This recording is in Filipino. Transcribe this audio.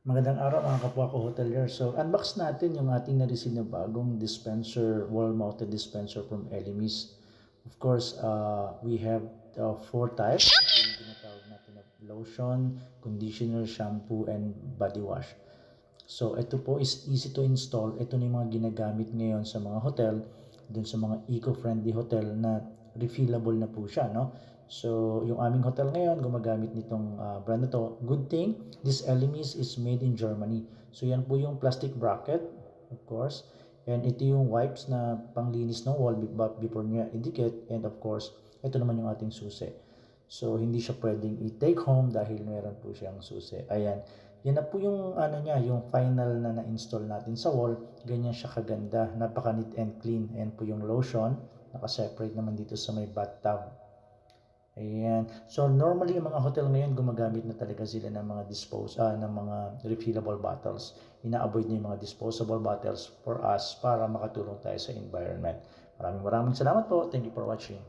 Magandang araw mga kapwa ko hotelier. So, unbox natin yung ating na-receive na bagong dispenser, wall-mounted dispenser from Elemis. Of course, we have four types. Yung tinatawag natin na lotion, conditioner, shampoo, and body wash. So, ito po is easy to install. Ito na yung mga ginagamit ngayon sa mga hotel, dun sa mga eco-friendly hotel na refillable na po siya, no? So, yung aming hotel ngayon, gumagamit nitong brand na to. Good thing, this Elemis is made in Germany. So, yan po yung plastic bracket, of course. And ito yung wipes na panglinis ng wall before niya idikit. And of course, ito naman yung ating susi. So, hindi siya pwedeng i-take home dahil meron po siyang susi. Ayan. Yan na po yung ano niya, yung final na na-install natin sa wall. Ganyan siya kaganda. Napaka neat and clean. Ayan po yung lotion. Naka-separate naman dito sa may bathtub. Ayan. So normally yung mga hotel ngayon gumagamit na talaga sila ng mga ng mga refillable bottles. Ina-avoid na yung mga disposable bottles for us para makatulong tayo sa environment. Maraming salamat po. Thank you for watching.